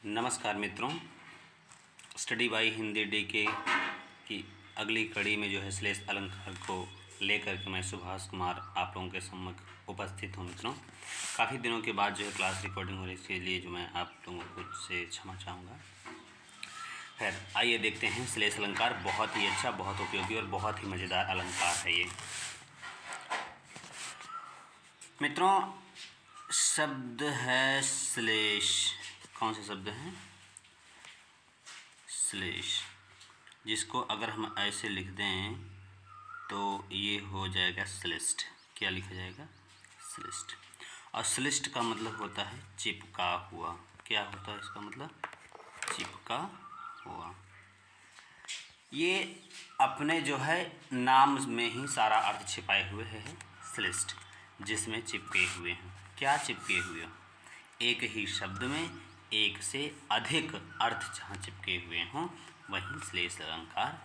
नमस्कार मित्रों, study by Hindi day के की अगली कड़ी में जो है श्लेष अलंकार को लेकर के मैं सुभाष कुमार आप लोगों के सम्मुख उपस्थित हूँ। मित्रों, काफ़ी दिनों के बाद जो है क्लास रिकॉर्डिंग हो रही है, इसके लिए जो मैं आप लोगों को से क्षमा चाहूँगा। खैर, आइए देखते हैं श्लेष अलंकार। बहुत ही अच्छा, बहुत उपयोगी और बहुत ही मज़ेदार अलंकार है ये। मित्रों, शब्द है श्लेष। कौन सा शब्द है? श्लेष, जिसको अगर हम ऐसे लिख दें तो ये हो जाएगा श्लिष्ट। क्या लिखा जाएगा? श्लिष्ट। और श्लिष्ट का मतलब होता है चिपका हुआ। क्या होता है इसका मतलब? चिपका हुआ। ये अपने जो है नाम में ही सारा अर्थ छिपाए हुए है श्लिष्ट, जिसमें चिपके हुए हैं। क्या चिपके हुए? एक ही शब्द में एक से अधिक अर्थ जहाँ चिपके हुए हों वहीं श्लेष अलंकार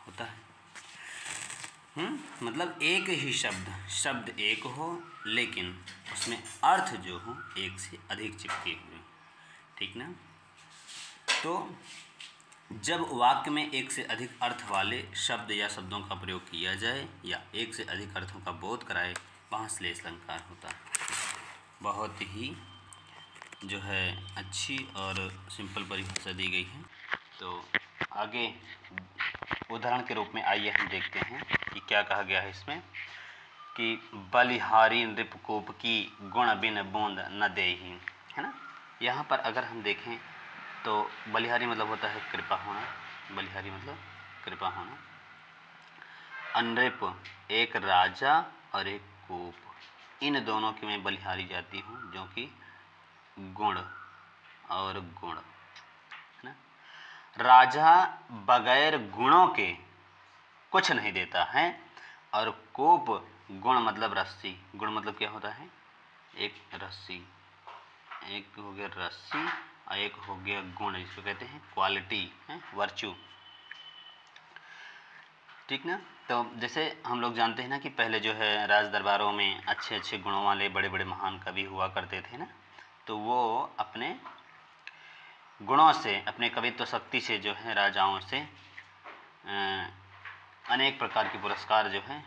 होता है। मतलब एक ही शब्द एक हो, लेकिन उसमें अर्थ जो हो एक से अधिक चिपके हुए। ठीक ना? तो जब वाक्य में एक से अधिक अर्थ वाले शब्द या शब्दों का प्रयोग किया जाए या एक से अधिक अर्थों का बोध कराए, वहाँ श्लेष अलंकार होता है। बहुत ही जो है अच्छी और सिंपल परिभाषा दी गई है। तो आगे उदाहरण के रूप में आइए हम देखते हैं कि क्या कहा गया है इसमें, कि बलिहारी नृपकूप की गुण बिन बूंद न देहि, है ना। यहाँ पर अगर हम देखें तो बलिहारी मतलब होता है कृपा होना। बलिहारी मतलब कृपा होना। अनृप एक राजा और एक कूप, इन दोनों की मैं बलिहारी जाती हूँ, जो कि गुण और गुण, है ना। राजा बगैर गुणों के कुछ नहीं देता है, और कोप गुण मतलब रस्सी। गुण मतलब क्या होता है? एक रस्सी। एक हो गया रस्सी और एक हो गया गुण, जिसको कहते हैं क्वालिटी, है वर्च्यू। ठीक ना। तो जैसे हम लोग जानते हैं ना कि पहले जो है राज दरबारों में अच्छे अच्छे गुणों वाले बड़े बड़े महान कवि हुआ करते थे ना, तो वो अपने गुणों से, अपने कवित्व शक्ति से जो है राजाओं से अनेक प्रकार के पुरस्कार जो है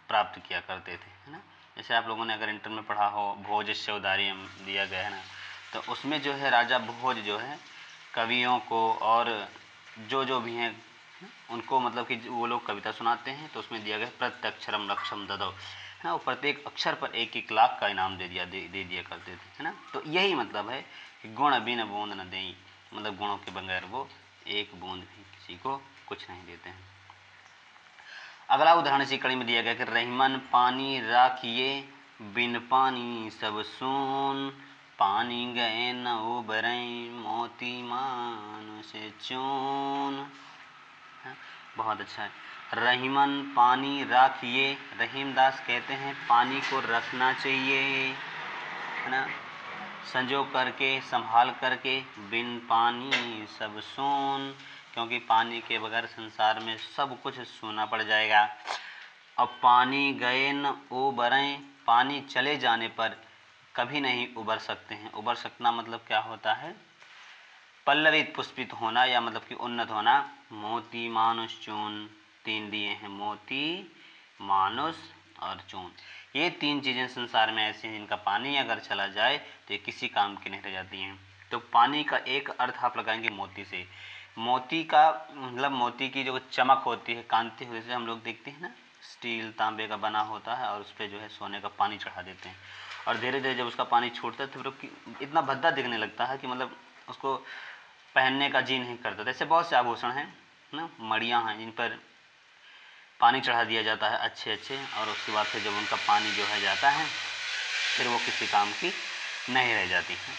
प्राप्त किया करते थे, है ना। जैसे आप लोगों ने अगर इंटर में पढ़ा हो भोजस्य उदार्यम दिया गया है ना, तो उसमें जो है राजा भोज जो है कवियों को और जो भी हैं उनको, मतलब कि वो लोग कविता सुनाते हैं, तो उसमें दिया गया प्रत्यक्षरम लक्षम ददो, है ना। वो प्रत्येक अक्षर पर 1-1 लाख का इनाम दे दिया करते थे, है ना। तो यही मतलब है कि गुण बिन बूंद न देई, मतलब गुणों के बगैर वो एक बूंद भी किसी को कुछ नहीं देते हैं। अगला उदाहरण इसी कड़ी में दिया गया कि रहीमन पानी राखिए बिन पानी सब सून, पानी गए न उबरें मोती मानुष चून। बहुत अच्छा है। रहीमन पानी राखिए, रहीमदास कहते हैं पानी को रखना चाहिए, है ना, संजो करके, संभाल करके। बिन पानी सब सून, क्योंकि पानी के बगैर संसार में सब कुछ सूना पड़ जाएगा। अब पानी गए न उबरें, पानी चले जाने पर कभी नहीं उबर सकते हैं। उबर सकना मतलब क्या होता है? पल्लवित पुष्पित होना, या मतलब कि उन्नत होना। मोती मानुष चून, 3 दिए हैं, मोती मानुष और चून। ये 3 चीज़ें संसार में ऐसी हैं जिनका पानी अगर चला जाए तो ये किसी काम की नहीं रह जाती हैं। तो पानी का एक अर्थ आप लगाएंगे मोती से। मोती का मतलब मोती की जो चमक होती है, कांति होती है, जैसे हम लोग देखते हैं ना, स्टील तांबे का बना होता है और उस पर जो है सोने का पानी चढ़ा देते हैं, और धीरे धीरे जब उसका पानी छूटता है तो फिर इतना भद्दा दिखने लगता है कि मतलब उसको पहनने का जी नहीं करता। जैसे बहुत से आभूषण हैं ना, मड़ियाँ हैं, जिन पर पानी चढ़ा दिया जाता है अच्छे अच्छे, और उसके बाद फिर जब उनका पानी जो है जाता है फिर वो किसी काम की नहीं रह जाती है।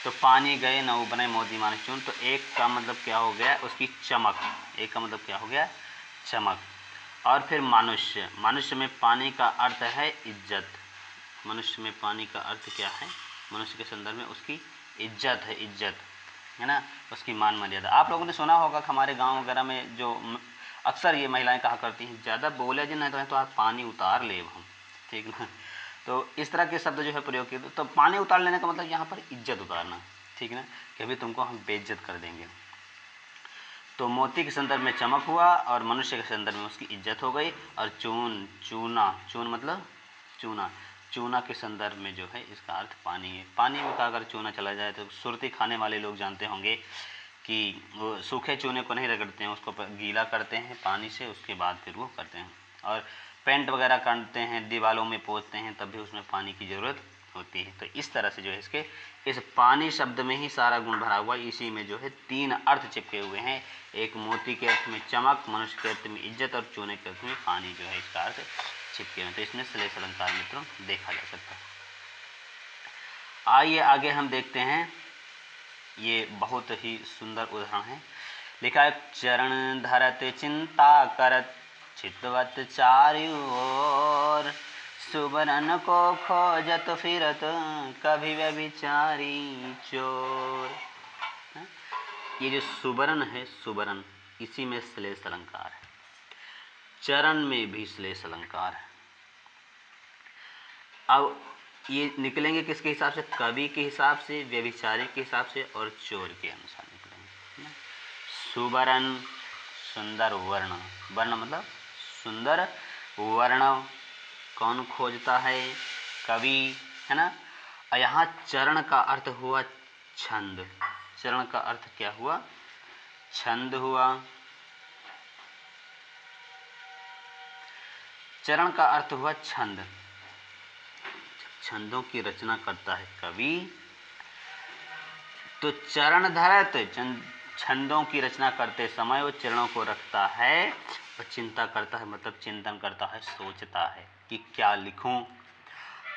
तो पानी गए न उबरे मोती मानुष चून, तो एक का मतलब क्या हो गया? उसकी चमक। एक का मतलब क्या हो गया? चमक। और फिर मनुष्य, मनुष्य में पानी का अर्थ है इज्जत। मनुष्य में पानी का अर्थ क्या है? मनुष्य के संदर्भ में उसकी इज्जत है, इज्जत, है ना, उसकी मान मर्यादा। आप लोगों ने सुना होगा कि हमारे गांव वगैरह में जो अक्सर ये महिलाएं कहा करती हैं, ज़्यादा बोले जी नहीं तो आप पानी उतार ले हम, ठीक ना। तो इस तरह के शब्द जो है प्रयोग किए। तो पानी उतार लेने का मतलब यहाँ पर इज्जत उतारना, ठीक है ना, कि अभी तुमको हम बेइज्जत कर देंगे। तो मोती के संदर्भ में चमक हुआ और मनुष्य के संदर्भ में उसकी इज्जत हो गई। और चून मतलब चूना के संदर्भ में जो है इसका अर्थ पानी है। पानी में का अगर चूना चला जाए तो सुरती खाने वाले लोग जानते होंगे कि वो सूखे चूने को नहीं रगड़ते हैं, उसको गीला करते हैं पानी से, उसके बाद फिर वो करते हैं। और पेंट वगैरह करते हैं, दीवारों में पोतते हैं, तब भी उसमें पानी की ज़रूरत होती है। तो इस तरह से जो है इसके इस पानी शब्द में ही सारा गुण भरा हुआ। इसी में जो है 3 अर्थ चिपके हुए हैं। एक मोती के अर्थ में चमक, मनुष्य के अर्थ में इज्जत और चूने के अर्थ में पानी जो है इसका अर्थ चिपके हुए। तो इसमें श्लेष अलंकार मित्रों देखा जा सकता है। आइए आगे हम देखते हैं, ये बहुत ही सुंदर उदाहरण है। लिखा है, चरण धरत चिंता करत चितवत चारु ओर, सुबरन को खोजत फिरत कभी व्यभिचारी चोर। ये जो सुबरन है, सुबरन, इसी में श्लेष अलंकार है। चरण में भी श्लेष अलंकार है। अब ये निकलेंगे किसके हिसाब से? कवि के हिसाब से, व्यभिचारी के हिसाब से और चोर के अनुसार निकलेंगे। सुबरन सुंदर वर्ण, वर्ण मतलब सुंदर वर्ण कौन खोजता है? कवि, है ना। और यहाँ चरण का अर्थ हुआ छंद। चरण का अर्थ क्या हुआ? छंद हुआ। चरण का अर्थ हुआ छंद। छंदों की रचना करता है कवि, तो चरण धरत, छंदों की रचना करते समय वो चरणों को रखता है और चिंता करता है, मतलब चिंतन करता है, सोचता है कि क्या लिखूं।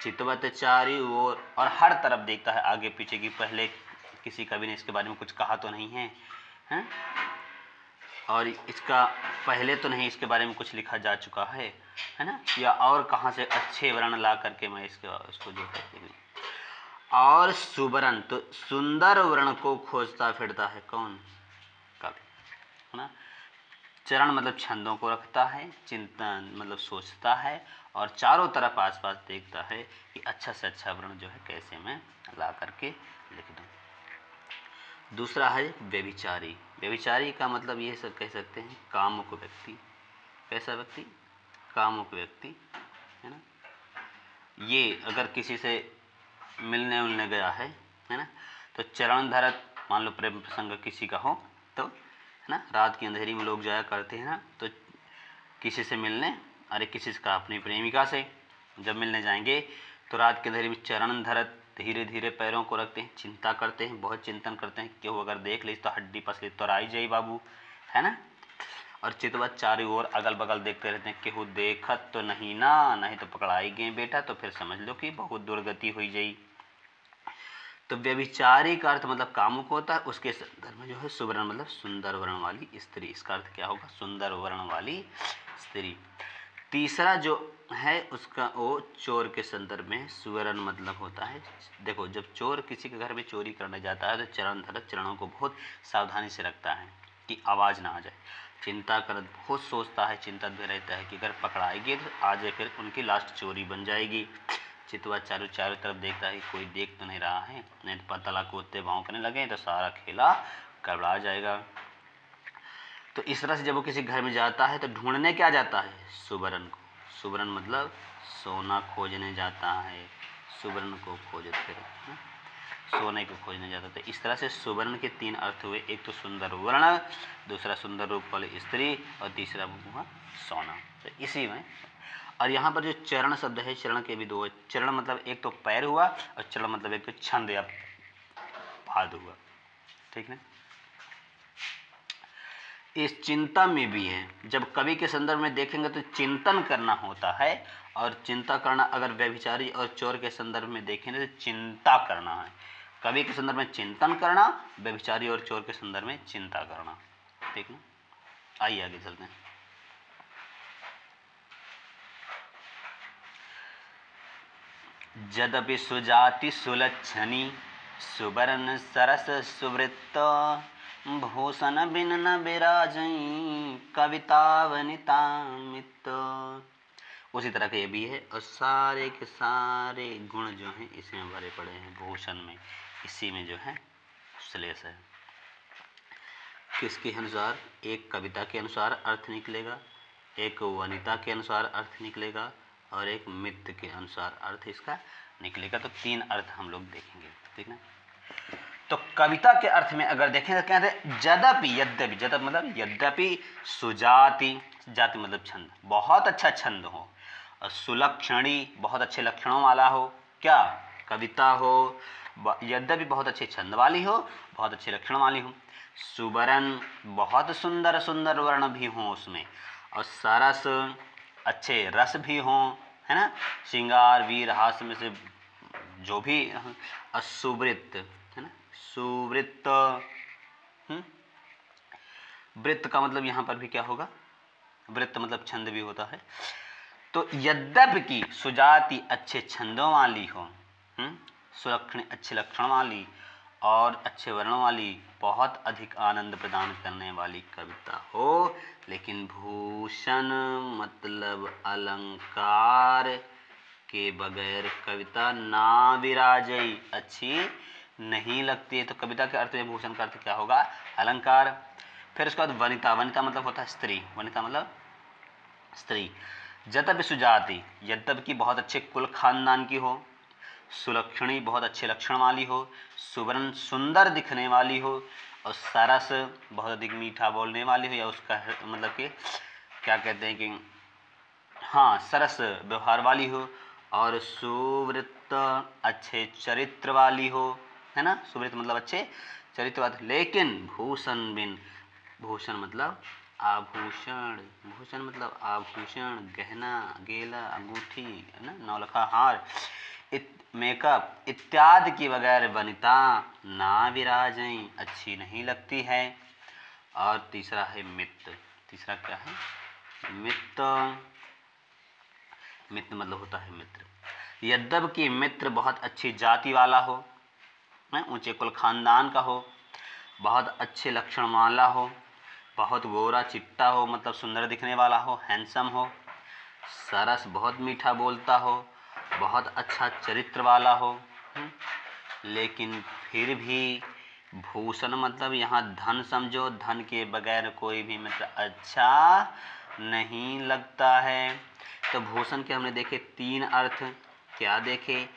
चितवत चारी ओर, और हर तरफ देखता है, आगे पीछे की। पहले किसी कवि ने इसके बारे में कुछ कहा तो नहीं है, हैं? और इसका पहले तो नहीं इसके बारे में कुछ लिखा जा चुका है ना, या और कहाँ से अच्छे वर्ण ला करके मैं इसको जो है। और सुबरन, तो सुंदर वर्ण को खोजता फिरता है कौन? कवि, है ना। चरण मतलब छंदों को रखता है, चिंतन मतलब सोचता है, और चारों तरफ आसपास देखता है कि अच्छा से अच्छा वर्ण जो है कैसे मैं ला करके लिख दूं। दूसरा है व्यभिचारी। व्यभिचारी का मतलब ये सब कह सकते हैं कामुक व्यक्ति। कैसा व्यक्ति? कामुक व्यक्ति, है ना। ये अगर किसी से मिलने उलने गया है ना, तो चरण धरत, मान लो प्रेम प्रसंग किसी का हो तो, है ना, रात की अंधेरी में लोग जाया करते हैं ना, तो किसी से मिलने, अरे किसी से, अपनी प्रेमिका से जब मिलने जाएंगे तो रात की अंधेरी में चरण धरत, धीरे धीरे पैरों को रखते हैं, चिंता करते हैं, बहुत चिंतन करते हैं कि वो अगर देख ले तो हड्डी पसली तो राई जाई बाबू, है ना। और चितवत चारों ओर अगल बगल देखते रहते हैं कि वो देखत तो नहीं ना, नहीं तो पकड़ाई गए बेटा, तो फिर समझ लो कि बहुत दुर्गति हुई जाई। तो व्यभिचारी का अर्थ मतलब कामुक होता है। उसके संदर्भ में जो है सुवर्ण मतलब सुंदर वर्ण वाली स्त्री। इसका अर्थ क्या होगा? सुंदर वर्ण वाली स्त्री। तीसरा जो है उसका वो चोर के संदर्भ में सुवर्ण मतलब होता है। देखो, जब चोर किसी के घर में चोरी करने जाता है तो चरण धरत, चरणों को बहुत सावधानी से रखता है कि आवाज़ ना आ जाए। चिंता करत, बहुत सोचता है, चिंतित भी रहता है कि अगर पकड़ाएगी तो आ जाए फिर उनकी लास्ट चोरी बन जाएगी। चितवा चारों तरफ देखता है कोई देख तो नहीं रहा है, नहीं तो पतला कूदते भौंकने लगे तो सारा खेला गड़बड़ा जाएगा। तो इस तरह से जब वो किसी घर में जाता है तो ढूंढने क्या जाता है? सुवर्ण को। सुवर्ण मतलब सोना खोजने जाता है, सुवर्ण को खोजते फिर सोने को खोजने जाता है। इस तरह से सुवर्ण के 3 अर्थ हुए, एक तो सुंदर वर्ण, दूसरा सुंदर रूप वाली स्त्री, और तीसरा हुआ सोना। तो इसी में, और यहाँ पर जो चरण शब्द है, चरण के भी 2, चरण मतलब एक तो पैर हुआ, और चरण मतलब एक तो छंद या पाद हुआ, ठीक है। इस चिंता में भी है। जब कवि के संदर्भ में देखेंगे तो चिंतन करना होता है, और चिंता करना अगर व्यभिचारी और चोर के संदर्भ में देखेंगे तो चिंता करना है। कवि के संदर्भ में चिंतन करना, व्यभिचारी और चोर के संदर्भ में चिंता करना, ठीक है। आइए आगे चलते हैं। जदपि सुजाति सुलक्षणी सुवर्ण सरस सुवृत्त भूषण बिन न बिराजई कविता वनिता मित्त। उसी तरह का ये भी है, और सारे के सारे गुण जो हैं इसमें भरे पड़े हैं भूषण में, इसी में जो है श्लेष है। किसके अनुसार? एक कविता के अनुसार अर्थ निकलेगा, एक वनिता के अनुसार अर्थ निकलेगा और एक मित्र के अनुसार अर्थ इसका निकलेगा। तो 3 अर्थ हम लोग देखेंगे, ठीक ना। तो कविता के अर्थ में अगर देखें तो कहते हैं यद्यपि, यद्यपि, यद्यपि मतलब यद्यपि सुजाति, जाति मतलब छंद, बहुत अच्छा छंद हो, और सुलक्षणी बहुत अच्छे लक्षणों वाला हो, क्या कविता हो, यद्यपि बहुत अच्छे छंद वाली हो, बहुत अच्छे लक्षण वाली हो, सुबरन बहुत सुंदर सुंदर वर्ण भी हों उसमें, और सरस अच्छे रस भी हों, है ना, श्रृंगार वीर हास्य में से जो भी, सुवृत्त, है ना, सुवृत्त, वृत्त का मतलब यहाँ पर भी क्या होगा? वृत्त मतलब छंद भी होता है। तो यद्यपि की सुजाति अच्छे छंदों वाली हो, सुलक्षण अच्छे लक्षण वाली और अच्छे वर्णों वाली, बहुत अधिक आनंद प्रदान करने वाली कविता हो, लेकिन भूषण मतलब अलंकार के बगैर कविता ना विराजई, अच्छी नहीं लगती है। तो कविता के अर्थ में भूषण का अर्थ क्या होगा? अलंकार। फिर उसके बाद वनिता, वनिता मतलब होता है स्त्री, वनिता मतलब स्त्री। यद्यपि सुजाति, यद्यपि की बहुत अच्छे कुल खानदान की हो, सुलक्षणी बहुत अच्छे लक्षण वाली हो, सुवर्ण सुंदर दिखने वाली हो, और सरस बहुत अधिक मीठा बोलने वाली हो, या उसका मतलब कि क्या कहते हैं कि हाँ सरस व्यवहार वाली हो, और सुवृत्त अच्छे चरित्र वाली हो, है ना, सुवृत्त मतलब अच्छे चरित्र वाली। लेकिन भूषण बिन, भूषण मतलब आभूषण, भूषण मतलब आभूषण, गहना गेला अंगूठी, है ना, नौलखा हार, मेकअप इत्यादि के बगैर वनिता ना विराजें, अच्छी नहीं लगती है। और तीसरा है मित्र, तीसरा क्या है? मित्र, मित्र मतलब होता है मित्र। यद्यपि कि मित्र बहुत अच्छी जाति वाला हो, ऊंचे कुल खानदान का हो, बहुत अच्छे लक्षण वाला हो, बहुत गोरा चिट्टा हो मतलब सुंदर दिखने वाला हो, हैंडसम हो, सरस बहुत मीठा बोलता हो, बहुत अच्छा चरित्र वाला हो, लेकिन फिर भी भूषण मतलब यहाँ धन समझो, धन के बगैर कोई भी मित्र अच्छा नहीं लगता है। तो भूषण के हमने देखे 3 अर्थ, क्या देखे?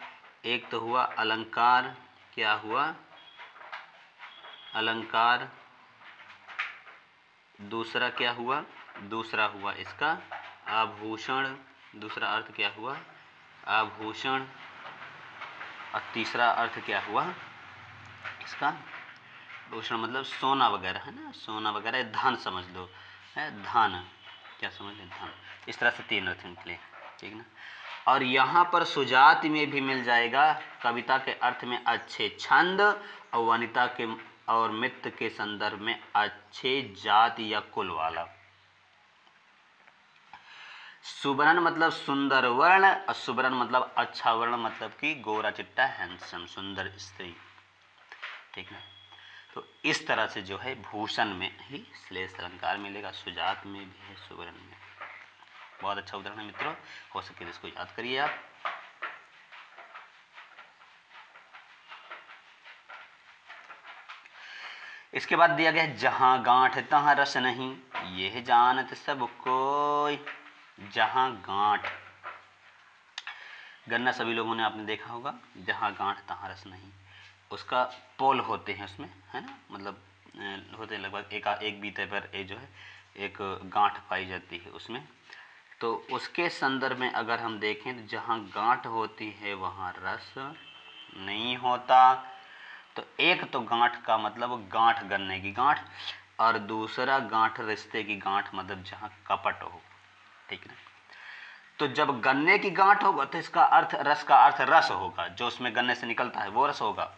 एक तो हुआ अलंकार, क्या हुआ? अलंकार। दूसरा क्या हुआ? दूसरा हुआ इसका आभूषण, दूसरा अर्थ क्या हुआ? आभूषण। और तीसरा अर्थ क्या हुआ इसका? भूषण मतलब सोना वगैरह, है ना, सोना वगैरह, धन समझ लो, है धन, क्या समझ लें? धन। इस तरह से 3 अर्थ निकले, ठीक ना। और यहाँ पर सुजाति में भी मिल जाएगा, कविता के अर्थ में अच्छे छंद, और वनिता के और मित्र के संदर्भ में अच्छे जाति या कुल वाला। सुबरन मतलब सुंदर वर्ण, और सुबरन मतलब अच्छा वर्ण मतलब कि गोरा चिट्टा हैंडसम सुंदर स्त्री, ठीक है। तो इस तरह से जो है भूषण में ही श्लेष अलंकार मिलेगा, सुजात में भी है, सुबरन में। बहुत अच्छा उदाहरण है मित्रों, हो सके तो इसको याद करिए आप। इसके बाद दिया गया है जहाँ गांठ तहाँ रस नहीं, यह जानत सब कोई। जहाँ गांठ, गन्ना सभी लोगों ने आपने देखा होगा, जहाँ गांठ तहाँ रस नहीं, उसका पोल होते हैं उसमें, है ना, मतलब होते हैं लगभग एक बीते पर जो है एक गांठ पाई जाती है उसमें। तो उसके संदर्भ में अगर हम देखें तो जहाँ गांठ होती है वहाँ रस नहीं होता। तो एक तो गांठ का मतलब गांठ गन्ने की गांठ, और दूसरा गांठ रिश्ते की गांठ मतलब जहाँ कपट हो, ठीक है। तो जब गन्ने की गांठ होगा तो इसका अर्थ, रस का अर्थ रस होगा, जो उसमें गन्ने से निकलता है वो रस होगा।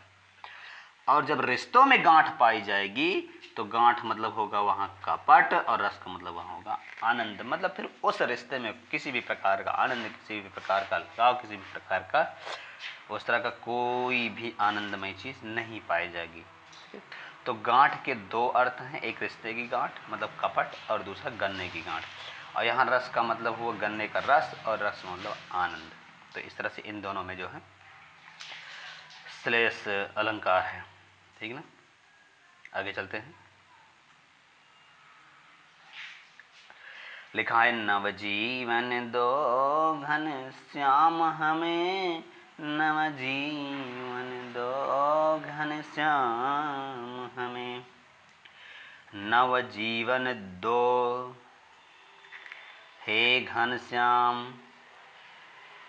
और जब रिश्तों में गांठ पाई जाएगी तो गांठ मतलब होगा वहाँ कपट, और रस का मतलब वहाँ होगा आनंद। मतलब फिर उस रिश्ते में किसी भी प्रकार का आनंद, किसी भी प्रकार का लगाव, किसी भी प्रकार का उस तरह का कोई भी आनंदमय चीज़ नहीं पाई जाएगी। तो गांठ के 2 अर्थ हैं, एक रिश्ते की गांठ मतलब कपट, और दूसरा गन्ने की गांठ। और यहाँ रस का मतलब हुआ गन्ने का रस, और रस मतलब आनंद। तो इस तरह से इन दोनों में जो है श्लेष अलंकार है, ठीक ना। आगे चलते हैं। लिखा है नवजीवन दो घन श्याम हमें, नवजीवन दो घन श्याम हमें। नवजीवन दो, हे घन श्याम।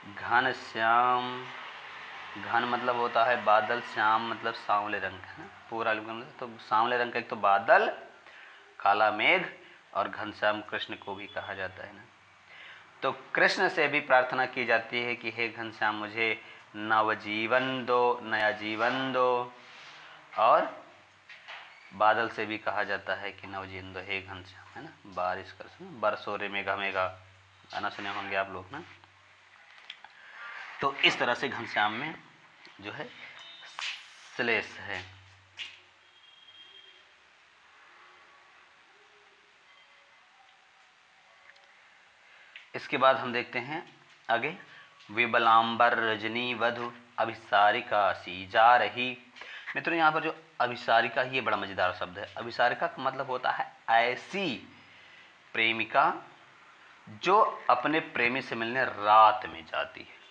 घन श्याम, घन मतलब होता है बादल, श्याम मतलब सांवले रंग है ना, पूरा मतलब तो सांवले रंग का एक तो बादल, काला मेघ, और घनश्याम कृष्ण को भी कहा जाता है ना। तो कृष्ण से भी प्रार्थना की जाती है कि हे घनश्याम मुझे नवजीवन दो, नया जीवन दो। और बादल से भी कहा जाता है कि नवजीवन दो हे घनश्याम, है ना। बारिश कर बरसो रे मेघा मेघा, गाना सुने होंगे आप लोग ना। तो इस तरह से घनश्याम में जो है श्लेष है। इसके बाद हम देखते हैं आगे, विबलांबर रजनी वधु अभिसारिका सी जा रही। मित्रों यहाँ पर जो अभिसारिका, ये बड़ा मजेदार शब्द है। अभिसारिका का मतलब होता है ऐसी प्रेमिका जो अपने प्रेमी से मिलने रात में जाती है।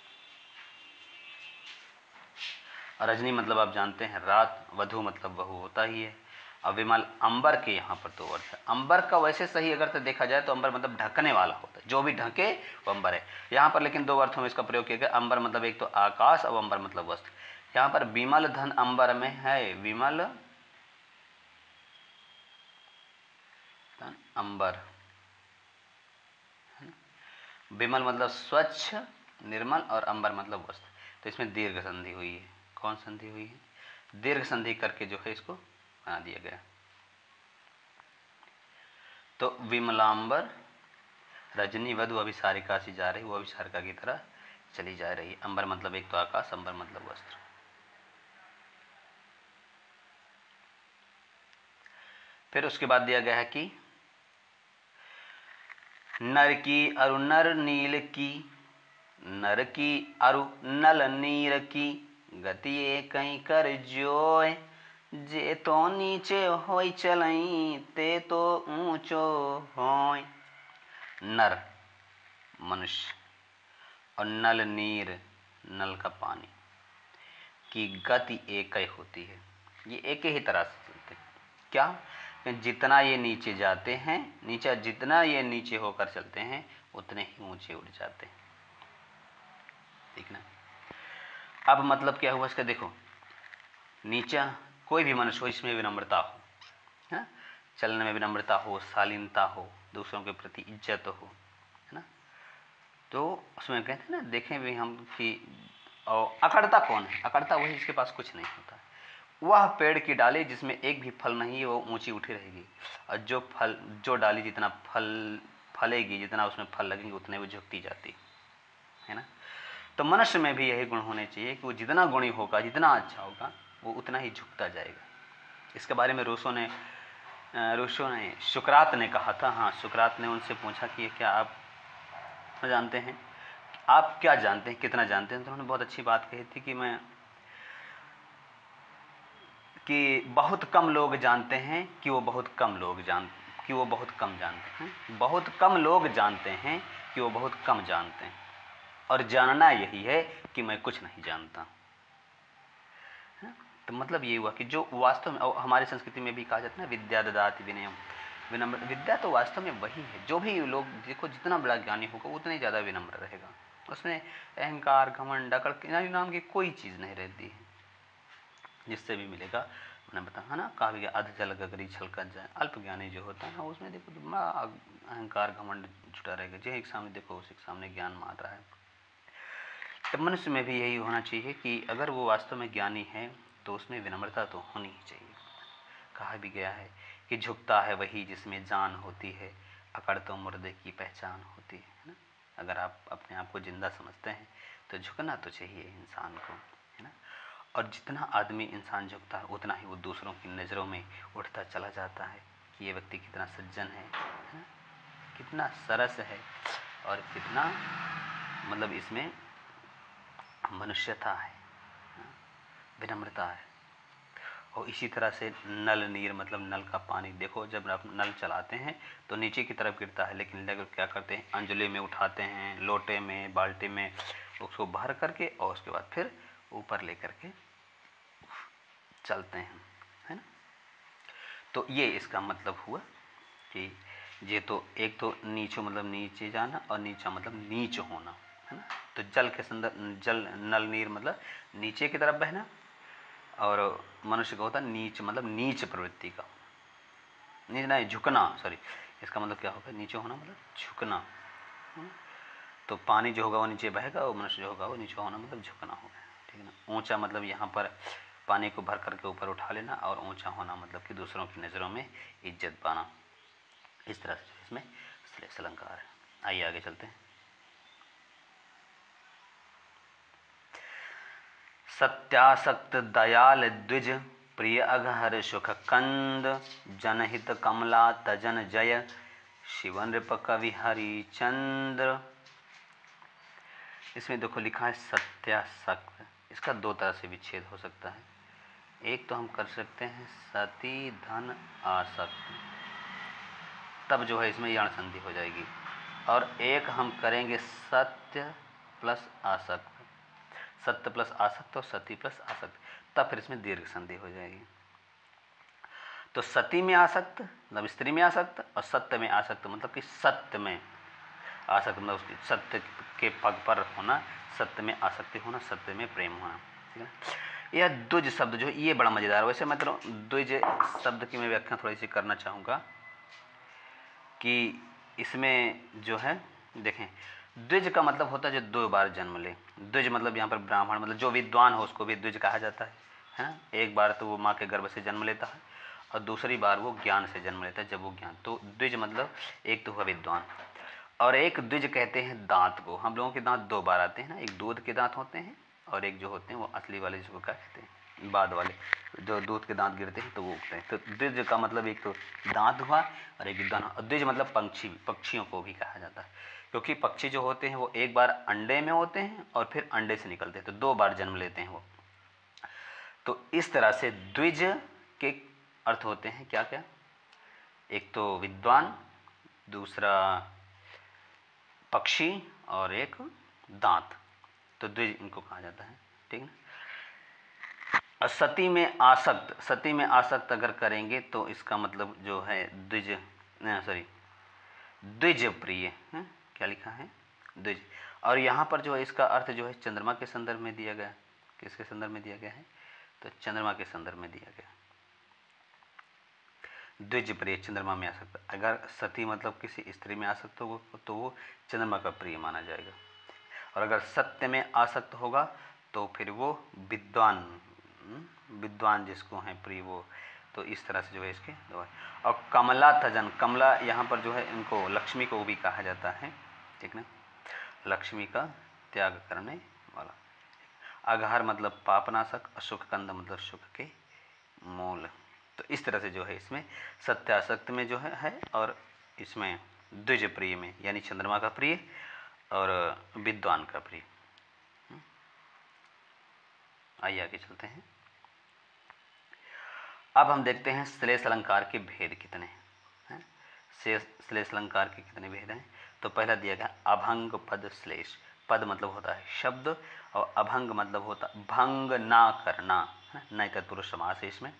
रजनी मतलब आप जानते हैं रात, वधु मतलब वहू होता ही है। और विमल अंबर के यहाँ पर तो अर्थ है। अंबर का वैसे सही अगर से देखा जाए तो अंबर मतलब ढकने वाला होता है, जो भी ढके वो अंबर है। यहाँ पर लेकिन दो अर्थों में इसका प्रयोग किया गया। अंबर मतलब एक तो आकाश, और अंबर मतलब वस्त्र। यहाँ पर विमल धन अंबर में है, विमल धन अंबर। विमल मतलब स्वच्छ निर्मल, और अंबर मतलब वस्त्र। तो इसमें दीर्घ संधि हुई है। कौन संधि हुई है? दीर्घ संधि करके जो है इसको बना दिया गया। तो विमलांबर रजनी वधु अभिसारिका से जा रही, वो अभिसारिका की तरह चली जा रही। अंबर मतलब एक तो आकाश, अंबर मतलब वस्त्र। फिर उसके बाद दिया गया है कि नर की अरु नर नील की, नर की अरु नल नीर की, गति कहीं कर जोय, जे तो नीचे होय चलई, ते तो ऊंचो होय। नर मनुष्य, और नल नीर नल का पानी की गति एक ही होती है। ये एक ही तरह से चलते हैं। क्या? जितना ये नीचे जाते हैं, नीचे जितना ये नीचे होकर चलते हैं उतने ही ऊंचे उड़ जाते हैं। ठीक ना। अब मतलब क्या हुआ इसका, देखो नीचा कोई भी मनुष्य हो इसमें विनम्रता हो, है, चलने में विनम्रता हो, शालीनता हो, दूसरों के प्रति इज्जत हो, है ना। तो उसमें कहते हैं ना, देखें भी हम कि और अकड़ता कौन है? अकड़ता वही जिसके पास कुछ नहीं होता। वह पेड़ की डाली जिसमें एक भी फल नहीं है वो ऊंची उठी रहेगी, और जो डाली जितना फलेगी, जितना उसमें फल लगेंगे उतने वो झुकती जाती है ना। तो मनुष्य में भी यही गुण होने चाहिए कि वो जितना गुणी होगा, जितना अच्छा होगा, वो उतना ही झुकता जाएगा। इसके बारे में रूसो ने सुकरात ने कहा था। हाँ, सुकरात ने उनसे पूछा कि क्या आप जानते हैं, आप क्या जानते हैं, कितना जानते हैं? तो उन्होंने बहुत अच्छी बात कही थी कि बहुत कम लोग जानते हैं कि वो बहुत कम जानते हैं, बहुत कम लोग जानते हैं कि वो बहुत कम जानते हैं, और जानना यही है कि मैं कुछ नहीं जानता। तो मतलब ये हुआ कि जो वास्तव में, और हमारी संस्कृति में भी कहा जाता है ना, विद्या ददाति विनयम, विनम्र। विद्या तो वास्तव में वही है, जो भी लोग देखो जितना बड़ा ज्ञानी होगा उतना ही ज़्यादा विनम्र रहेगा। उसमें अहंकार, घमंड, अकड़ नाम की कोई चीज़ नहीं रहती है। जिससे भी मिलेगा, मैंने बताया ना, कहा गया अध जल गगरी छलकत जाए। अल्प ज्ञानी जो होता है ना, उसमें देखो तो अहंकार घमंड जुटा रहेगा। जो एक सामने देखो उसी के सामने ज्ञान मार रहा है। तो मनुष्य में भी यही होना चाहिए कि अगर वो वास्तव में ज्ञानी है तो उसमें विनम्रता तो होनी ही चाहिए। कहा भी गया है कि झुकता है वही जिसमें जान होती है, अकड़ तो मुर्दे की पहचान होती है ना। अगर आप अपने आप को जिंदा समझते हैं तो झुकना तो चाहिए इंसान को, है ना। और जितना आदमी इंसान झुकता है उतना ही वो दूसरों की नज़रों में उठता चला जाता है कि ये व्यक्ति कितना सज्जन है ना, कितना सरस है, और कितना मतलब इसमें मनुष्यता है, विनम्रता है। और इसी तरह से नल नीर मतलब नल का पानी, देखो जब आप नल चलाते हैं तो नीचे की तरफ गिरता है, लेकिन लोग क्या करते हैं, अंजलि में उठाते हैं, लोटे में, बाल्टी में, उसको भर करके और उसके बाद फिर ऊपर ले करके चलते हैं, है ना। तो ये इसका मतलब हुआ कि ये तो एक तो नीचो मतलब नीचे जाना और नीचा मतलब नीच होना, है ना। तो जल के संदर्भ, जल नल नीर मतलब नीचे की तरफ बहना, और मनुष्य का होता नीच मतलब नीच प्रवृत्ति का, नीच नहीं झुकना, सॉरी, इसका मतलब क्या होगा, नीचे होना मतलब झुकना, है ना? तो पानी जो होगा वो नीचे बहेगा और मनुष्य जो होगा वो नीचे होना मतलब झुकना होगा, ठीक है ना। ऊंचा मतलब यहाँ पर पानी को भर करके ऊपर उठा लेना, और ऊंचा होना मतलब कि दूसरों की नज़रों में इज्जत पाना। इस तरह से इसमें श्लेष अलंकार है। आइए आगे चलते हैं। सत्यासक्त दयाल द्विज प्रिय अघहर सुख कंद जनहित कमला तजन जय शिव नृप कवि हरिचंद्र। इसमें देखो लिखा है सत्यासक्त, इसका दो तरह से विच्छेद हो सकता है। एक तो हम कर सकते हैं सती धन आसक्त, तब जो है इसमें यण संधि हो जाएगी, और एक हम करेंगे सत्य प्लस आसक्त, सत्य प्लस आसक्त और सती प्लस आसक्त, तब फिर इसमें दीर्घ संधि हो जाएगी। तो सती में आसक्त मतलब स्त्री में आसक्त, और सत्य में आसक्त मतलब कि सत्य में आसक्त मतलब उसकी सत्य के पग पर होना, सत्य में आसक्ति होना, सत्य में प्रेम होना, ठीक है। यह द्विज शब्द जो है ये बड़ा मजेदार, वैसे मतलब द्विज शब्द की मैं व्याख्या थोड़ी सी करना चाहूँगा कि इसमें जो है देखें, द्विज का मतलब होता है जो दो बार जन्म ले। द्विज मतलब यहाँ पर ब्राह्मण मतलब जो विद्वान हो उसको भी द्विज कहा जाता है ना। एक बार तो वो माँ के गर्भ से जन्म लेता है और दूसरी बार वो ज्ञान से जन्म लेता है, जब वो ज्ञान, तो द्विज मतलब एक तो हुआ विद्वान, और एक द्विज कहते हैं दांत को। हम लोगों के दांत दो बार आते हैं ना, एक दूध के दांत होते हैं और एक जो होते हैं वो असली वाले जिसको क्या कहते हैं बाद वाले, जो दूध के दांत गिरते हैं तो वो उगते हैं। तो द्विज का मतलब एक तो दांत हुआ और एक विद्वान। और द्विज मतलब पंछी, पक्षियों को भी कहा जाता है, क्योंकि पक्षी जो होते हैं वो एक बार अंडे में होते हैं और फिर अंडे से निकलते हैं, तो दो बार जन्म लेते हैं वो। तो इस तरह से द्विज के अर्थ होते हैं क्या क्या, एक तो विद्वान, दूसरा पक्षी, और एक दांत, तो द्विज इनको कहा जाता है, ठीक है। और सती में आसक्त, सती में आसक्त अगर करेंगे तो इसका मतलब जो है द्विज, सॉरी द्विज प्रिय है, क्या लिखा है द्विज। और यहाँ पर जो है इसका अर्थ जो है चंद्रमा के संदर्भ में दिया गया, किसके संदर्भ में दिया गया है, तो चंद्रमा के संदर्भ में दिया गया। द्विज प्रिय चंद्रमा में आसक्त, अगर सती मतलब किसी स्त्री में आसक्त होगा तो वो चंद्रमा का प्रिय माना जाएगा, और अगर सत्य में आसक्त होगा तो फिर वो विद्वान, विद्वान जिसको हैं प्रिय वो, तो इस तरह से जो है इसके दो है। और कमला तजन, कमला यहाँ पर जो है इनको लक्ष्मी को भी कहा जाता है, ठीक ना, लक्ष्मी का त्याग करने वाला। अघहर मतलब पापनाशक, अशुक कंद मतलब सुख के मूल। तो इस तरह से जो है इसमें सत्यासक्त में जो है और इसमें द्विज प्रिय में यानी चंद्रमा का प्रिय और विद्वान का प्रिय। आइए आगे चलते हैं। अब हम देखते हैं श्लेष अलंकार के भेद कितने हैं। श्लेष अलंकार के कितने भेद हैं, तो पहला दिया गया अभंग पद श्लेष। पद मतलब होता है शब्द और अभंग मतलब होता भंग ना करना, नहीं तत्पुरुष समास है इसमें,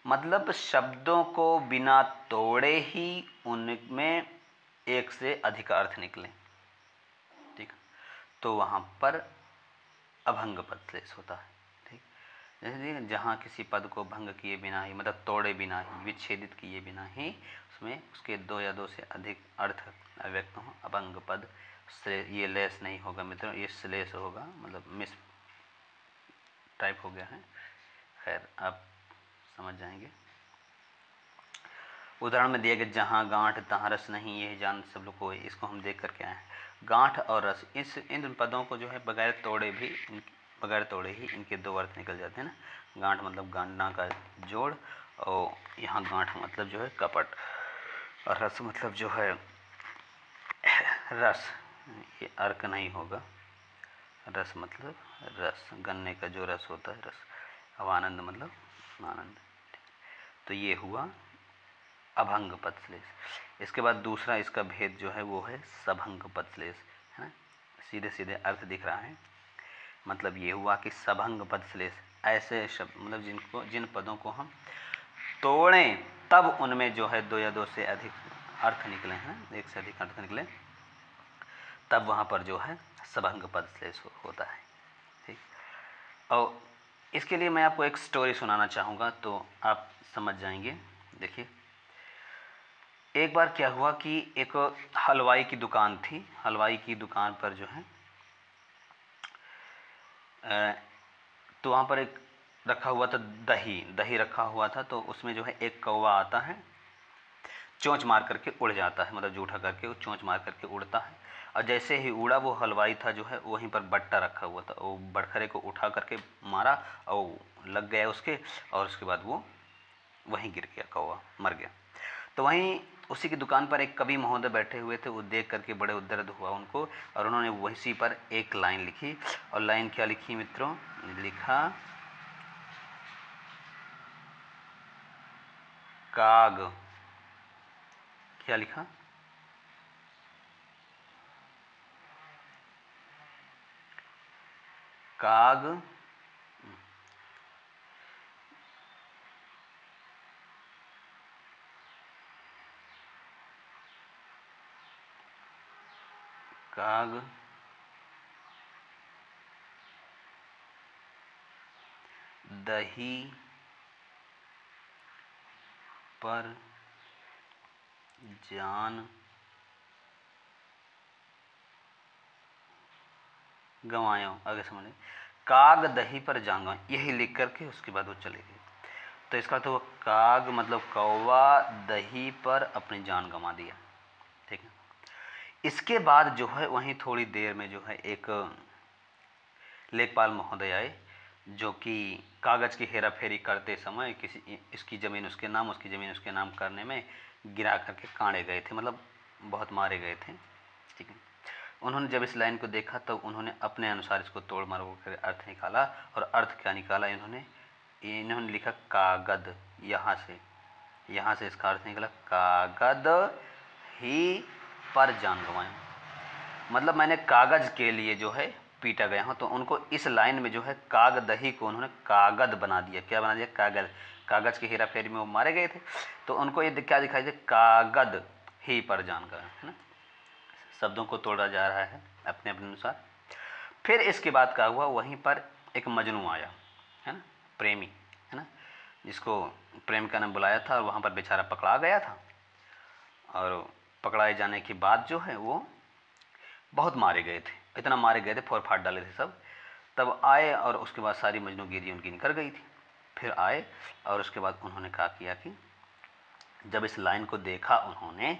मतलब शब्दों को बिना तोड़े ही उनमें एक से अधिक अर्थ निकले, ठीक, तो वहाँ पर अभंग पद श्लेष होता है, ठीक। जैसे जहाँ किसी पद को भंग किए बिना ही मतलब तोड़े बिना ही, विच्छेदित किए बिना ही उसमें उसके दो या दो से अधिक अर्थ अव्यक्त हों, अभंग पद से ये लेस नहीं होगा मित्रों, ये श्लेष होगा, मतलब मिस टाइप हो गया है, खैर आप समझ जाएंगे। उदाहरण में दिया गया जहाँ गांठ तहाँ रस नहीं, ये जान सब लोग को, इसको हम देख करके आए हैं। गांठ और रस, इन पदों को जो है बगैर तोड़े ही इनके दो अर्थ निकल जाते हैं ना। गांठ मतलब गांडना का जोड़, और यहाँ गांठ मतलब जो है कपट, और रस मतलब जो है रस, ये अर्क नहीं होगा, रस मतलब रस, गन्ने का जो रस होता है रस। अब आनंद मतलब आनंद। तो ये हुआ अभंग पद श्लेष। इसके बाद दूसरा इसका भेद जो है वो है सभंग पद श्लेष, है ना। सीधे सीधे अर्थ दिख रहा है। मतलब ये हुआ कि सभंग पद श्लेष ऐसे शब्द, मतलब जिन पदों को हम तोड़ें तब उनमें जो है 2 या 2 से अधिक अर्थ निकले हैं, 1 से अधिक अर्थ निकले, तब वहाँ पर जो है सभंग पद श्लेष होता है। ठीक। और इसके लिए मैं आपको एक स्टोरी सुनाना चाहूँगा तो आप समझ जाएंगे। देखिए, एक बार क्या हुआ कि एक हलवाई की दुकान थी। हलवाई की दुकान पर जो है तो वहाँ पर एक रखा हुआ था दही रखा हुआ था। तो उसमें जो है एक कौवा आता है, चोंच मार करके उड़ जाता है, मतलब जूठा करके वो चोंच मार करके उड़ता है। और जैसे ही उड़ा, वो हलवाई था जो है वहीं पर बट्टा रखा हुआ था, वो बटखरे को उठा करके मारा और लग गया उसके, और उसके बाद वो वहीं गिर गया, कौवा मर गया। तो वहीं उसी की दुकान पर एक कवि महोदय बैठे हुए थे। वो देख करके बड़े उद्दर्द हुआ उनको, और उन्होंने वहीं पर एक लाइन लिखी। और लाइन क्या लिखी मित्रों? लिखा, काग। क्या लिखा? काग काग दही पर जान गंवायो। आगे समझ लें, काग दही पर जान गंवायो, यही लिख करके उसके बाद वो चले गए। तो इसका तो काग मतलब कौवा दही पर अपनी जान गंवा दिया। ठीक है। इसके बाद जो है वहीं थोड़ी देर में जो है एक लेखपाल महोदय आए, जो कि कागज़ की हेरा फेरी करते समय किसी इसकी ज़मीन उसके नाम, उसकी ज़मीन उसके नाम करने में गिरा करके काढ़े गए थे, मतलब बहुत मारे गए थे। ठीक है। उन्होंने जब इस लाइन को देखा तब तो उन्होंने अपने अनुसार इसको तोड़ मरोड़ कर अर्थ निकाला। और अर्थ क्या निकाला इन्होंने लिखा कागद। यहाँ से इसका अर्थ निकला कागद ही पर जान गंवाया, मतलब मैंने कागज़ के लिए जो है पीटा गया हूँ। तो उनको इस लाइन में जो है काग दही को उन्होंने कागद बना दिया। क्या बना दिया? कागज। कागज़ की हेरा फेरी में वो मारे गए थे, तो उनको ये क्या दिखाई दे? कागद ही पर जान गया, है ना। शब्दों को तोड़ा जा रहा है अपने अपने अनुसार। फिर इसके बाद क्या हुआ, वहीं पर एक मजनू आया, है ना, प्रेमी, है ना, जिसको प्रेमिका ने बुलाया था, और वहाँ पर बेचारा पकड़ा गया था। और पकड़ाए जाने के बाद जो है वो बहुत मारे गए थे, इतना मारे गए थे, फोड़ फाड़ डाले थे सब। तब आए और उसके बाद सारी मजनूगिरी उनकी निकल गई थी। फिर आए और उसके बाद उन्होंने कहा किया कि जब इस लाइन को देखा उन्होंने,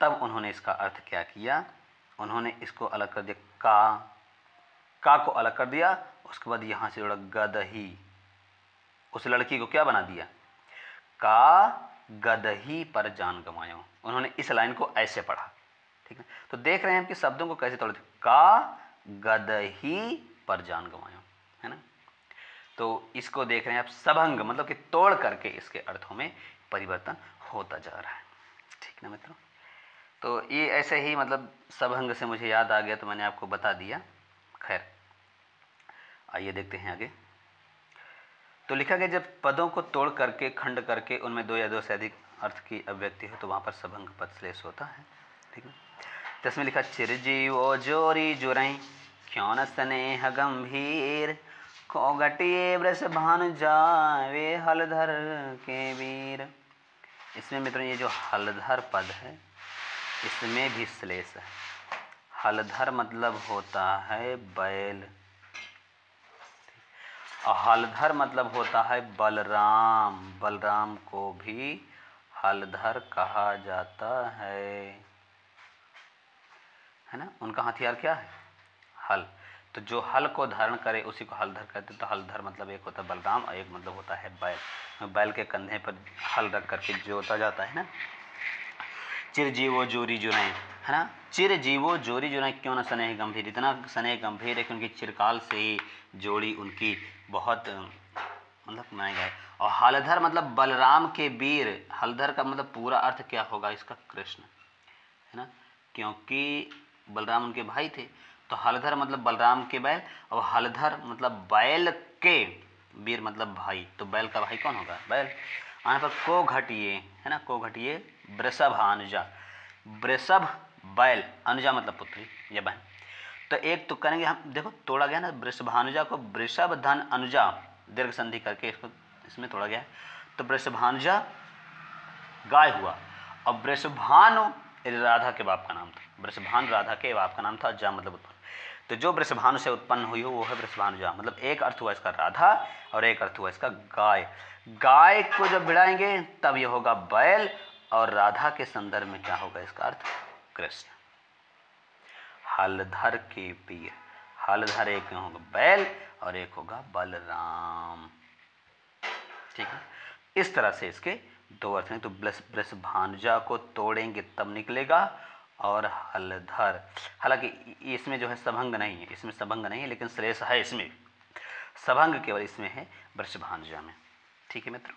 तब उन्होंने इसका अर्थ क्या किया, उन्होंने इसको अलग कर दिया, का को अलग कर दिया। उसके बाद यहाँ से जुड़ा गदही, उस लड़की को क्या बना दिया? का गदही पर जान गंवायो। उन्होंने इस लाइन को ऐसे पढ़ा। ठीक है। तो देख रहे हैं हम कि शब्दों को कैसे तोड़ते, का गदही पर जान गंवायो, है ना। तो इसको देख रहे हैं आप, सभंग मतलब कि तोड़ करके इसके अर्थों में परिवर्तन होता जा रहा है। ठीक ना मित्रों। तो ये ऐसे ही मतलब सभंग से मुझे याद आ गया तो मैंने आपको बता दिया। खैर, आइए देखते हैं आगे। तो लिखा गया, जब पदों को तोड़ करके खंड करके उनमें 2 या 2 से अधिक अर्थ की अभिव्यक्ति हो तो वहाँ पर सभंग पद श्लेष होता है। ठीक है। तो इसमें लिखा, चिरजीवो जोरी जुरई क्यों न स्नेह गंभीर, को घटिए वृष भानु जावे हलधर के वीर। इसमें मित्रों ये जो हलधर पद है इसमें भी श्लेष है। हलधर मतलब होता है बैल, और हलधर मतलब होता है बलराम। बलराम को भी हलधर कहा जाता है ना। उनका हथियार क्या है? हल। तो जो हल को धारण करे उसी को हलधर कहते हैं। तो हलधर मतलब एक होता है बलराम और एक मतलब होता है बैल। बैल के कंधे पर हल रख करके जोता जाता है ना। चिरजीवो जोरी जुराएं, है ना। चिरजीवो जोरी जुराएं क्यों ना स्नेह गंभीर, इतना स्नेह गंभीर है कि उनकी चिरकाल से ही जोड़ी उनकी बहुत मतलब बनाए गए। और हलधर मतलब बलराम के वीर। हलधर का मतलब पूरा अर्थ क्या होगा इसका? कृष्ण, है ना, क्योंकि बलराम उनके भाई थे। तो हलधर मतलब बलराम के बैल, और हलधर मतलब बैल के वीर मतलब भाई। तो बैल का भाई कौन होगा? बैल। यहाँ पर को घटिए, है ना, को घटिए वृषभ अनुजा। वृषभ बैल, अनुजा मतलब पुत्री या बहन। तो एक तो करेंगे हम, देखो तोड़ा गया ना वृषभानुजा को, वृषभ धन अनुजा दीर्घ संधि करके इसको इसमें तोड़ा गया है। तो वृषभानुजा गाय हुआ, और वृषभानु राधा के बाप का नाम था। वृषभानु राधा के बाप का नाम था, जा मतलब उत्पन्न। तो जो वृषभानु से उत्पन्न हुई हो वो है वृषभानुजा। मतलब एक अर्थ हुआ इसका राधा और एक अर्थ हुआ इसका गाय। गाय को जब भिड़ाएंगे तब ये होगा बैल, और राधा के संदर्भ में क्या होगा इसका अर्थ? कृष्ण। हलधर के वीर, हलधर एक होगा बैल और एक होगा बलराम। ठीक है, इस तरह से इसके दो अर्थ हैं। तो वृषभानुजा को तोड़ेंगे तब निकलेगा, और हलधर, हालांकि इसमें जो है सभंग नहीं है, इसमें सभंग नहीं है, लेकिन श्लेष है इसमें, सभंग केवल इसमें है वृषभानुजा में। ठीक है मित्रों,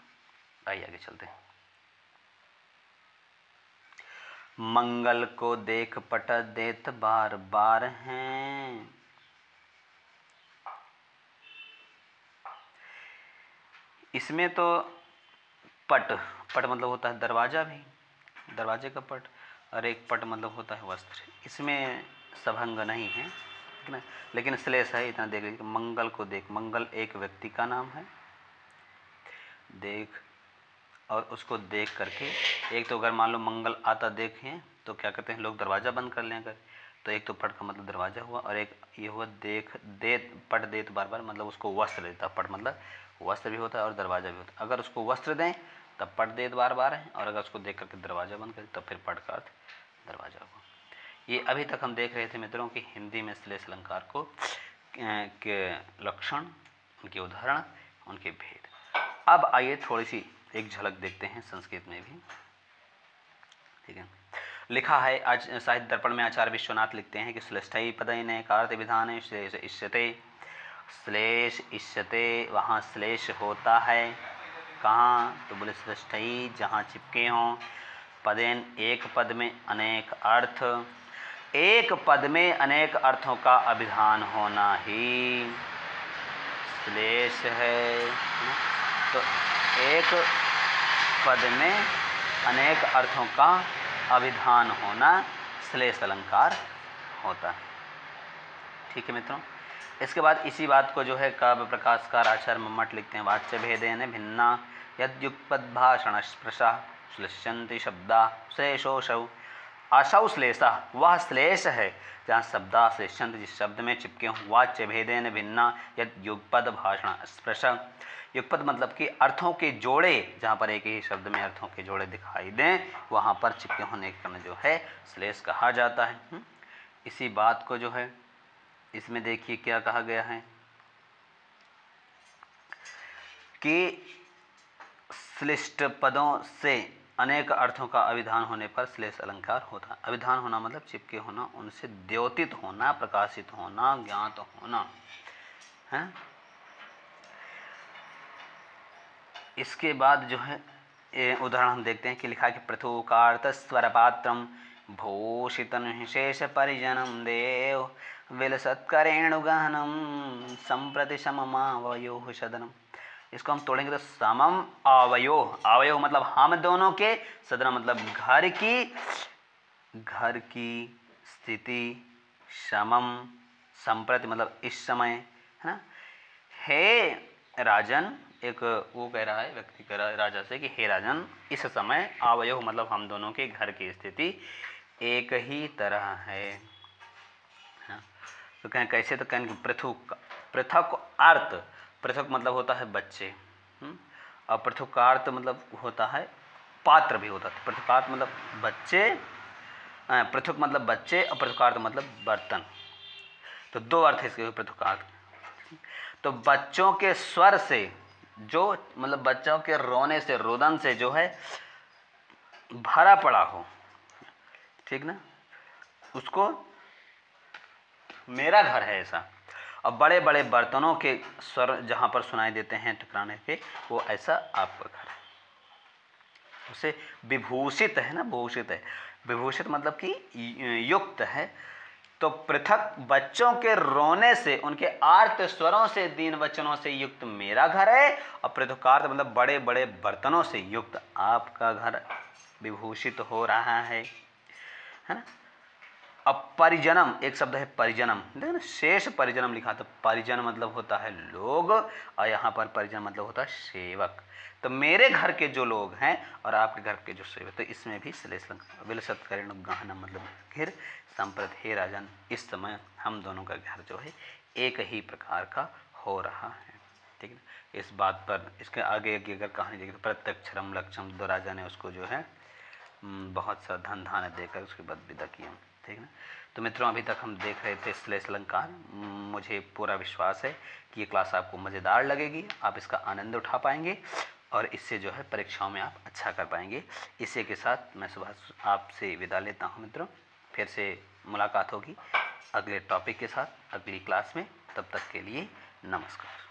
आइए आगे चलते हैं। मंगल को देख पट देत बार बार हैं। इसमें तो पट, पट मतलब होता है दरवाजा भी, दरवाजे का पट, और एक पट मतलब होता है वस्त्र। इसमें सभंग नहीं है, ठीक है, लेकिन श्लेष है, इतना देख लीजिए। मंगल को देख, मंगल एक व्यक्ति का नाम है, देख, और उसको देख करके, एक तो अगर मान लो मंगल आता देखें तो क्या कहते हैं लोग, दरवाज़ा बंद कर लें अगर, तो एक तो पट का मतलब दरवाज़ा हुआ, और एक ये हुआ देख, देत पट देत बार बार मतलब उसको वस्त्र देता। पट मतलब वस्त्र भी होता है और दरवाज़ा भी होता है। अगर उसको वस्त्र दें तब पट देत बार बार है, और अगर उसको देख करके दरवाज़ा बंद करें तब फिर पट का अर्थ दरवाज़ा हुआ। ये अभी तक हम देख रहे थे मित्रों कि हिंदी में श्लेष अलंकार को के लक्षण, उनके उदाहरण, उनके भेद। अब आइए थोड़ी सी एक झलक देखते हैं संस्कृत में भी। ठीक है, लिखा है आज साहित्य दर्पण में आचार्य विश्वनाथ लिखते हैं कि श्लेष्ठई पदयने कार्त विधाने श्लेष इष्यते। श्लेष इष्यते, वहाँ श्लेष होता है कहाँ? तो बोले श्लेष्ठई, जहाँ चिपके हों। पदेन, एक पद में अनेक अर्थ, एक पद में अनेक अर्थों का अभिधान होना ही श्लेष है। तो एक पद में अनेक अर्थों का अभिधान होना श्लेष अलंकार होता है। ठीक है मित्रों, इसके बाद इसी बात को जो है काव्य प्रकाशकार आचार्य मम्मट लिखते हैं, वाच्य भेदेन भिन्ना यद्युक्पद भाषण स्पृशा श्लिष्यन्ति शब्दा श्लेषोऽसौ। असौ श्लेषा, वह श्लेष है जहाँ शब्दा श्लिष्यन्ति, जिस शब्द में चिपके हों। वाच्य भेदेन भिन्ना यद्युक्पद भाषण स्पृशा, युगपद मतलब कि अर्थों के जोड़े, जहाँ पर एक ही शब्द में अर्थों के जोड़े दिखाई दें वहाँ पर चिपके होने के कारण जो है श्लेष कहा जाता है। इसी बात को जो है इसमें देखिए क्या कहा गया है कि श्लिष्ट पदों से अनेक अर्थों का अभिधान होने पर श्लेष अलंकार होता है। अभिधान होना मतलब चिपके होना, उनसे द्योतित होना, प्रकाशित होना, ज्ञात होना है। इसके बाद जो है उदाहरण हम देखते हैं कि लिखा है कि पृथुकार्त स्वरपात्रम भूषितन विशेष परिजनम देव विलसत्करेणु गहनम संप्रति सममावयोः सदनम। इसको हम तोड़ेंगे तो समम आवयोः, आवयोः मतलब हम दोनों के, सदनम मतलब घर की स्थिति, समम संप्रति मतलब इस समय, है ना। हे राजन, एक वो कह रहा है, व्यक्ति कह रहा है राजा से कि हे राजन, इस समय आवयोः मतलब हम दोनों के घर की स्थिति एक ही तरह है। तो कहें कैसे? तो कहें पृथुक, पृथक अर्थ, पृथक मतलब होता है बच्चे, और पृथुकार्थ मतलब होता है पात्र भी होता है। पृथुकार्थ मतलब बच्चे, पृथुक मतलब बच्चे, और पृथुकार्थ मतलब बर्तन। तो दो अर्थ है इसके पृथुकार्थ। तो बच्चों के स्वर से, जो मतलब बच्चों के रोने से, रोदन से जो है भरा पड़ा हो, ठीक ना, उसको मेरा घर है ऐसा। और बड़े बड़े बर्तनों के स्वर जहाँ पर सुनाई देते हैं टकराने के, वो ऐसा आपका घर है। उसे विभूषित है ना, भूषित है, विभूषित मतलब कि युक्त है। तो पृथक बच्चों के रोने से, उनके आर्त स्वरों से, दीन वचनों से युक्त मेरा घर है, और पृथकार्थ मतलब बड़े बड़े बर्तनों से युक्त आपका घर विभूषित हो रहा है ना। अब परिजनम, एक शब्द है परिजनम, देखो ना, शेष परिजनम लिखा, तो परिजन मतलब होता है लोग, और यहाँ पर परिजन मतलब होता है सेवक। तो मेरे घर के जो लोग हैं और आपके घर के जो सेवक, तो इसमें भी श्लेष अलंकार। विलसत करेण गहनम मतलब घिर संप्रत हे राजन, इस समय हम दोनों का घर जो है एक ही प्रकार का हो रहा है। ठीक है, इस बात पर इसके आगे की अगर कहानी देखिए तो प्रत्यक्षरम लक्ष्यम, दो राजा ने उसको जो है बहुत सा धन धान्य देकर उसके बाद विदा किया। ठीक है ना। तो मित्रों, अभी तक हम देख रहे थे श्लेष अलंकार। मुझे पूरा विश्वास है कि ये क्लास आपको मज़ेदार लगेगी, आप इसका आनंद उठा पाएंगे और इससे जो है परीक्षाओं में आप अच्छा कर पाएंगे। इसी के साथ मैं सुभाष आपसे विदा लेता हूँ मित्रों। फिर से मुलाकात होगी अगले टॉपिक के साथ अगली क्लास में। तब तक के लिए नमस्कार।